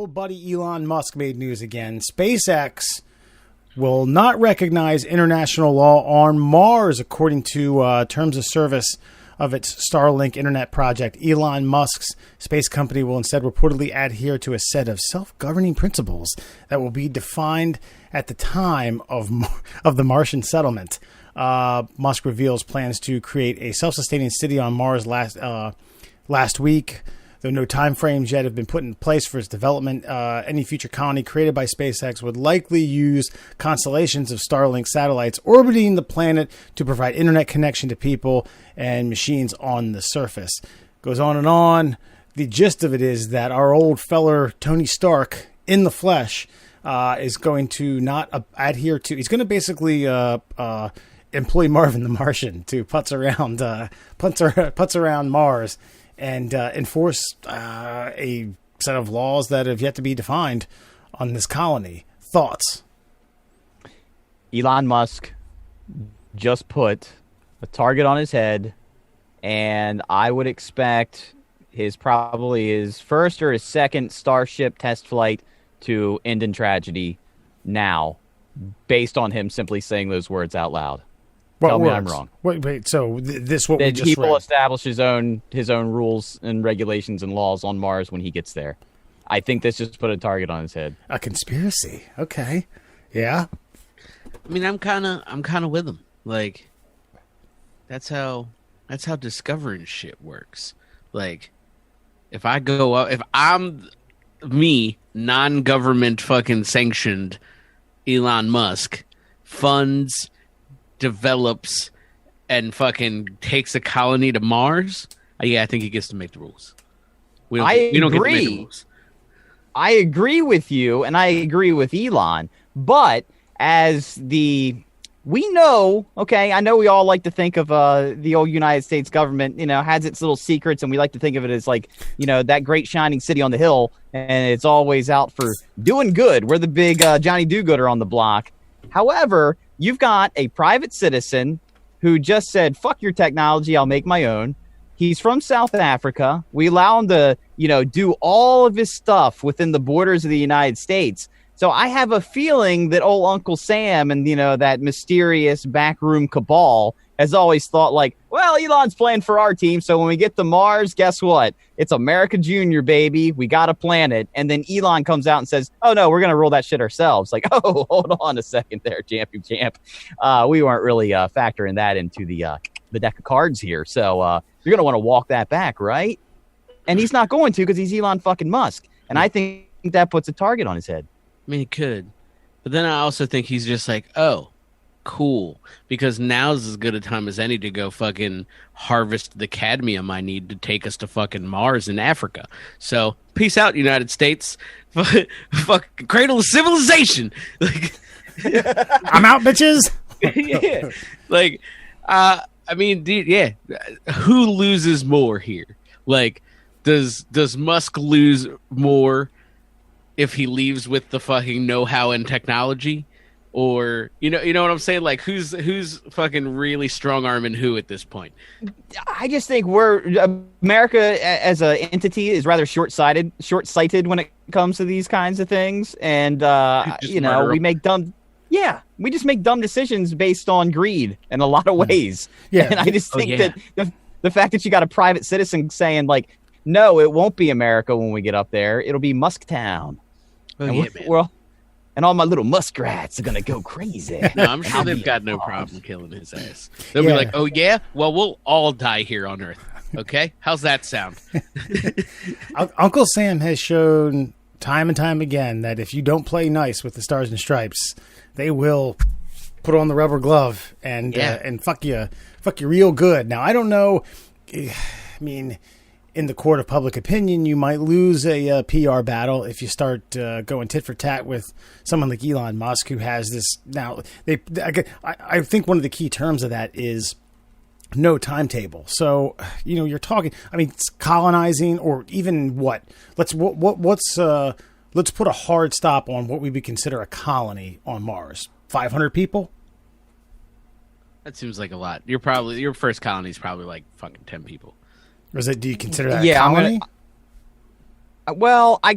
old buddy Elon Musk made news again. SpaceX will not recognize international law on Mars, according to terms of service of its Starlink internet project. Elon Musk's space company will instead reportedly adhere to a set of self-governing principles that will be defined at the time of the Martian settlement. Musk reveals plans to create a self-sustaining city on Mars last week. Though no time frames yet have been put in place for its development, any future colony created by SpaceX would likely use constellations of Starlink satellites orbiting the planet to provide internet connection to people and machines on the surface. Goes on and on. The gist of it is that our old feller Tony Stark in the flesh is going to not adhere to. He's going to basically employ Marvin the Martian to putz around Mars and enforce a set of laws that have yet to be defined on this colony. Thoughts? Elon Musk just put a target on his head, and I would expect his first or his second Starship test flight to end in tragedy now, based on him simply saying those words out loud. Tell me I'm wrong. Wait. So this what we just he will read. establish his own rules and regulations and laws on Mars when he gets there. I think this just put a target on his head. A conspiracy. Okay. Yeah. I mean, I'm kind of with him. Like, that's how discovering shit works. Like, if I go up, if I'm me, non-government fucking sanctioned Elon Musk, funds, develops, and fucking takes a colony to Mars, I think he gets to make the rules. We don't get to make the rules. I agree with you, and I agree with Elon. But we know, okay, I know we all like to think of the old United States government, has its little secrets, and we like to think of it as like, that great shining city on the hill, and it's always out for doing good. We're the big Johnny Do-Gooder on the block. However, you've got a private citizen who just said, fuck your technology, I'll make my own. He's from South Africa. We allow him to, do all of his stuff within the borders of the United States. So I have a feeling that old Uncle Sam and, that mysterious backroom cabal has always thought like, well, Elon's playing for our team. So when we get to Mars, guess what? It's America Junior, baby. We got to plan it. And then Elon comes out and says, oh, no, we're going to roll that shit ourselves. Like, oh, hold on a second there, champ. We weren't really factoring that into the deck of cards here. So you're going to want to walk that back, right? And he's not going to because he's Elon fucking Musk. And I think that puts a target on his head. I mean, he could. But then I also think he's just like, oh, cool. Because now's as good a time as any to go fucking harvest the cadmium I need to take us to fucking Mars in Africa. So, peace out, United States. Fucking cradle of civilization. Like, I'm out, bitches. Yeah. Like, I mean, dude, yeah. Who loses more here? Like, does Musk lose more if he leaves with the fucking know-how and technology? Or you know what I'm saying? Like who's fucking really strong-arming who at this point? I just think America as an entity is rather short-sighted when it comes to these kinds of things, and we make dumb. Yeah, we just make dumb decisions based on greed in a lot of ways. Yeah, and I just think that the fact that you got a private citizen saying like, no, it won't be America when we get up there. It'll be Musktown. Oh, yeah, man. And all my little muskrats are going to go crazy. No, I'm sure they've got no problem killing his ass. They'll be like, oh, yeah? Well, we'll all die here on Earth. Okay? How's that sound? Uncle Sam has shown time and time again that if you don't play nice with the Stars and Stripes, they will put on the rubber glove and fuck you real good. Now, I don't know. I mean, in the court of public opinion, you might lose a PR battle if you start going tit for tat with someone like Elon Musk, who has this now. I think one of the key terms of that is no timetable. So you're talking. I mean, it's colonizing, or even what? Let's put a hard stop on what we would consider a colony on Mars. 500 people. That seems like a lot. Your first colony is probably like fucking 10 people. Or do you consider that a colony? Well, I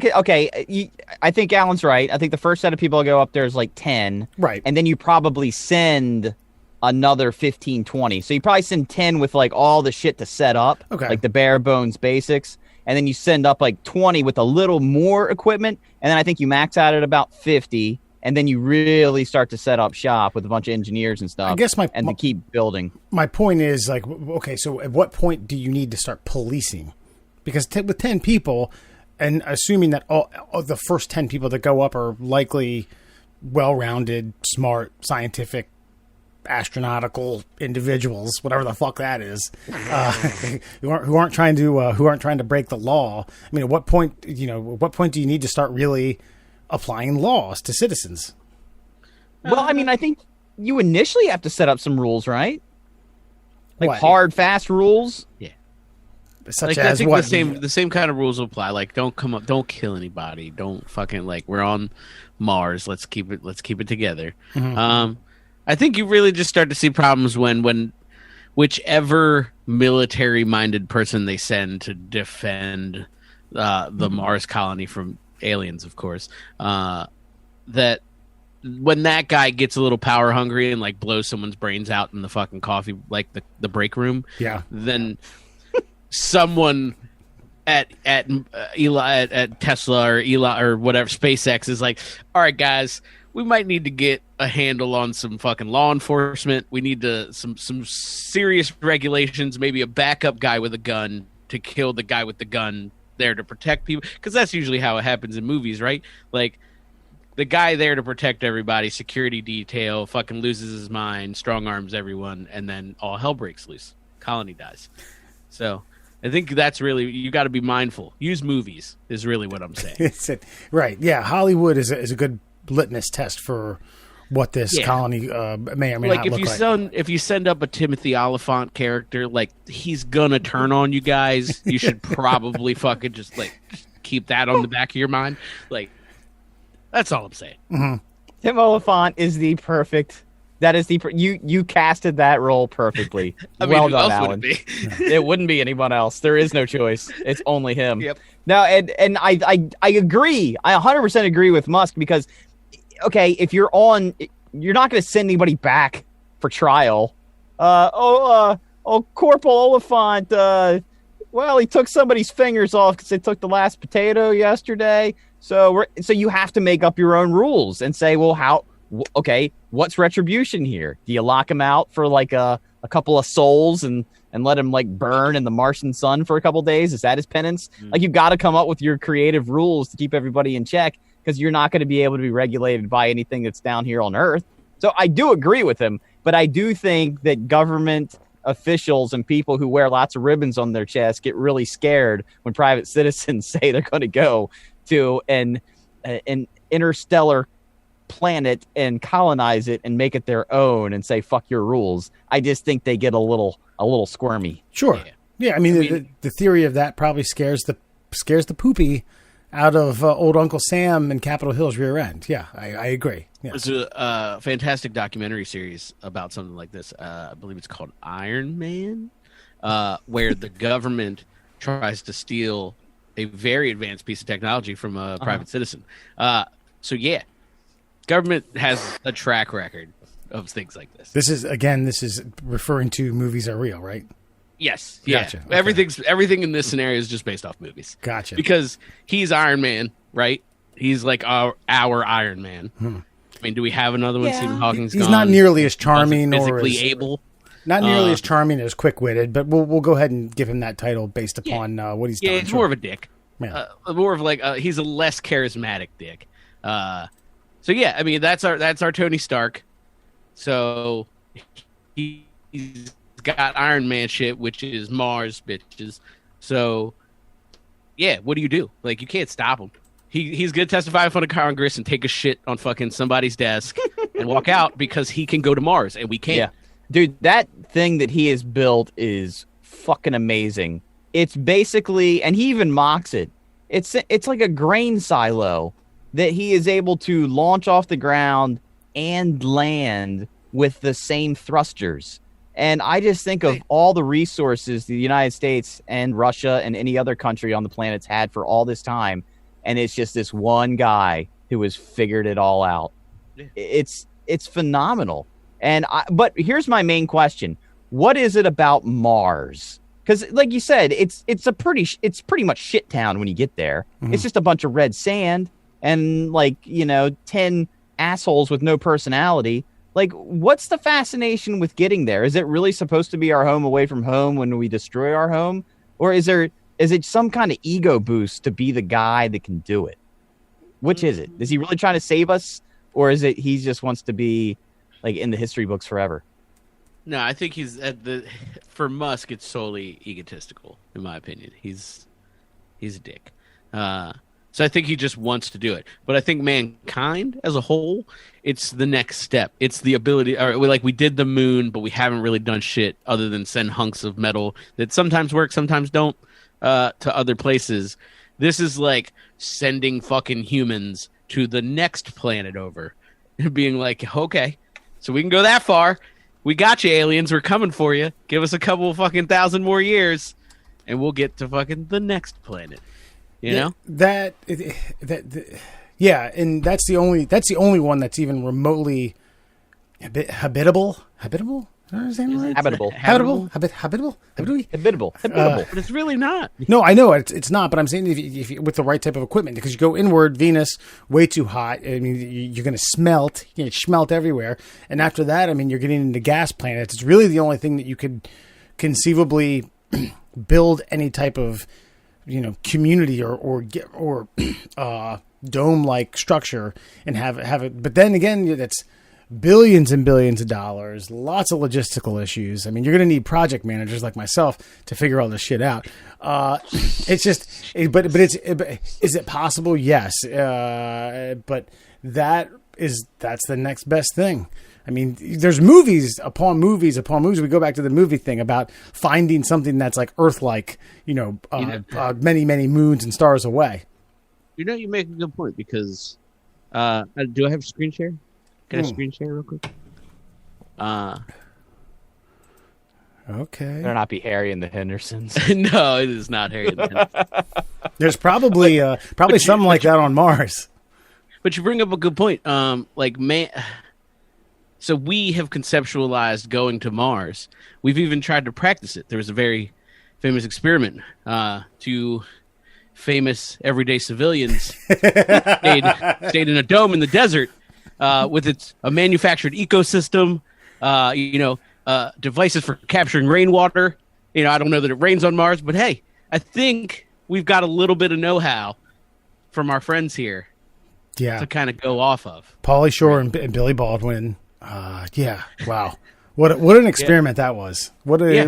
think Alan's right. I think the first set of people to go up there is like 10. Right. And then you probably send another 15, 20. So you probably send 10 with like all the shit to set up, Okay. like the bare bones basics. And then you send up like 20 with a little more equipment. And then I think you max out at about 50. And then you really start to set up shop with a bunch of engineers and stuff. I guess to keep building. My point is, like, okay, so at what point do you need to start policing? Because with 10 people, and assuming that all the first 10 people that go up are likely well-rounded, smart, scientific, astronautical individuals, whatever the fuck that is, who aren't trying to break the law. I mean, at what point do you need to start really applying laws to citizens? Well, I mean, I think you initially have to set up some rules, right? Like What? hard, fast rules. Yeah. Such Like, as I think what? the same kind of rules apply. Like, don't come up, don't kill anybody, don't fucking, like, we're on Mars. Let's keep it together. Mm-hmm. I think you really just start to see problems when whichever military-minded person they send to defend the Mars colony from aliens, of course, that when that guy gets a little power hungry and like blows someone's brains out in the fucking coffee, like the break room, Yeah. then someone at Tesla or Elon or whatever SpaceX is like, all right, guys, we might need to get a handle on some fucking law enforcement. We need some serious regulations, maybe a backup guy with a gun to kill the guy with the gun there to protect people, because that's usually how it happens in movies, right? Like, the guy there to protect everybody, security detail, fucking loses his mind, strong arms everyone, and then all hell breaks loose. Colony dies. So I think that's really, you got to be mindful. Use movies is really what I'm saying. Right. Yeah. Hollywood is a good litmus test for what this colony may or may not look like. If you send up a Timothy Oliphant character, like, he's gonna turn on you guys, you should probably fucking just keep that on the back of your mind. Like, that's all I'm saying. Mm-hmm. Tim Oliphant is the perfect. That is you casted that role perfectly. I mean, well who done, else Alan. would it be? It wouldn't be anyone else. There is no choice. It's only him. Yep. Now, and I agree. I 100% agree with Musk, because, okay, if you're not going to send anybody back for trial. Corporal Oliphant. Well, he took somebody's fingers off because they took the last potato yesterday. So you have to make up your own rules and say, well, okay, what's retribution here? Do you lock him out for like a couple of souls and let him like burn in the Martian sun for a couple of days? Is that his penance? Like, you've got to come up with your creative rules to keep everybody in check, because you're not going to be able to be regulated by anything that's down here on Earth. So I do agree with him, but I do think that government officials and people who wear lots of ribbons on their chest get really scared when private citizens say they're going to go to an interstellar planet and colonize it and make it their own and say, fuck your rules. I just think they get a little squirmy. Sure. Yeah. I mean, the theory of that probably scares the poopy out of old Uncle Sam in Capitol Hill's rear end. Yeah, I agree. Yeah. There's a fantastic documentary series about something like this. I believe it's called Iron Man, where the government tries to steal a very advanced piece of technology from a private citizen. So yeah, government has a track record of things like this. This is referring to movies are real, right? Yes. Yeah. Gotcha. Okay. Everything in this scenario is just based off movies. Gotcha. Because he's Iron Man, right? He's like our Iron Man. I mean, do we have another one? Stephen Hawking's He's gone. not nearly as charming Physically or able. Not nearly as charming or as quick-witted, but we'll go ahead and give him that title based upon what he's done. Yeah, it's more of a dick. Yeah. More of like he's a less charismatic dick. So yeah, I mean that's our Tony Stark. So he's got Iron Man shit, which is Mars bitches. So yeah, what do you do? Like, you can't stop him. He's gonna testify in front of Congress and take a shit on fucking somebody's desk and walk out because he can go to Mars and we can't. Yeah. Dude, that thing that he has built is fucking amazing. It's basically, and he even mocks it, it's like a grain silo that he is able to launch off the ground and land with the same thrusters. And I just think of all the resources the United States and Russia and any other country on the planet's had for all this time, and it's just this one guy who has figured it all out. Yeah. It's phenomenal. But here's my main question: what is it about Mars? Because, like you said, it's pretty much shit town when you get there. Mm-hmm. It's just a bunch of red sand and 10 assholes with no personality. Like, what's the fascination with getting there? Is it really supposed to be our home away from home when we destroy our home, or is it some kind of ego boost to be the guy that can do it? Which is it? Is he really trying to save us, or is it he just wants to be like in the history books forever? No, I think he's for Musk. It's solely egotistical, in my opinion. He's a dick. So I think he just wants to do it. But I think mankind as a whole, it's the next step. It's the ability, we did the moon, but we haven't really done shit other than send hunks of metal that sometimes work, sometimes don't, to other places. This is like sending fucking humans to the next planet over and being like, okay, so we can go that far. We got you, aliens. We're coming for you. Give us a couple of fucking 1,000 more years, and we'll get to fucking the next planet. You know? Yeah, and that's the only one that's even remotely habitable. Habitable? Habitable. But it's really not. No, I know it's not. But I'm saying if you, with the right type of equipment, because you go inward, Venus, way too hot. I mean, you're going to smelt. You smelt everywhere. And after that, I mean, you're getting into gas planets. It's really the only thing that you could conceivably build any type of community or dome-like structure and have it. But then again, that's billions and billions of dollars, lots of logistical issues. I mean, you're going to need project managers like myself to figure all this shit out. It's just, but is it possible? Yes. But that's the next best thing. I mean, there's movies upon movies upon movies. We go back to the movie thing about finding something that's like Earth-like, many, many moons and stars away. You make a good point because, do I have a screen share? Can I screen share real quick? Okay. Better not be Harry and the Hendersons. No, it is not Harry and the Hendersons. There's probably something like that on Mars. But you bring up a good point. So we have conceptualized going to Mars. We've even tried to practice it. There was a very famous experiment. Two famous everyday civilians stayed in a dome in the desert with a manufactured ecosystem, devices for capturing rainwater. I don't know that it rains on Mars, but hey, I think we've got a little bit of know-how from our friends here to kind of go off of. Pauly Shore and Billy Baldwin. Wow. What an experiment that was. What a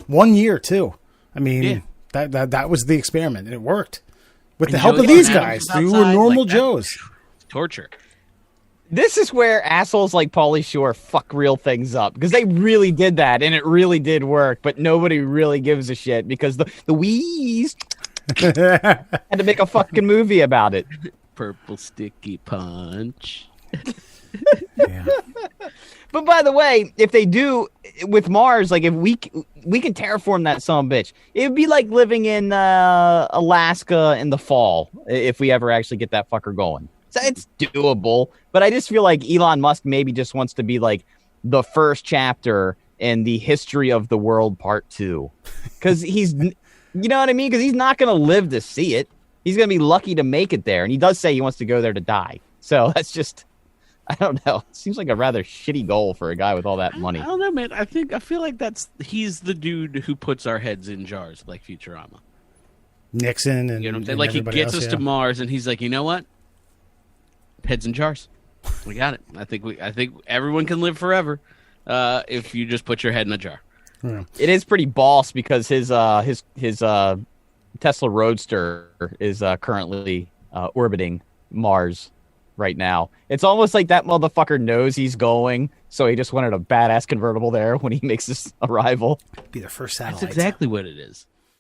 1 year too. I mean, that was the experiment and it worked with the help of these guys who were normal Joes. Torture. This is where assholes like Pauly Shore fuck real things up because they really did that and it really did work, but nobody really gives a shit because the Wees had to make a fucking movie about it. Purple sticky punch. Yeah. But by the way, if they do with Mars, like if we can terraform that son of a bitch, it would be like living in Alaska in the fall if we ever actually get that fucker going. So it's doable, but I just feel like Elon Musk maybe just wants to be like the first chapter in the history of the world part 2, because he's, you know what I mean? Because he's not going to live to see it. He's going to be lucky to make it there, and he does say he wants to go there to die. So that's just. I don't know. It seems like a rather shitty goal for a guy with all that money. I don't know, man. I feel like he's the dude who puts our heads in jars, like Futurama. Nixon and you know what I'm saying? Like he gets us to Mars, and he's like, you know what? Heads in jars. We got it. I think everyone can live forever if you just put your head in a jar. Yeah. It is pretty boss because his Tesla Roadster is currently orbiting Mars right now. It's almost like that motherfucker knows he's going, so he just wanted a badass convertible there when he makes his arrival. Be the first satellite. That's exactly what it is.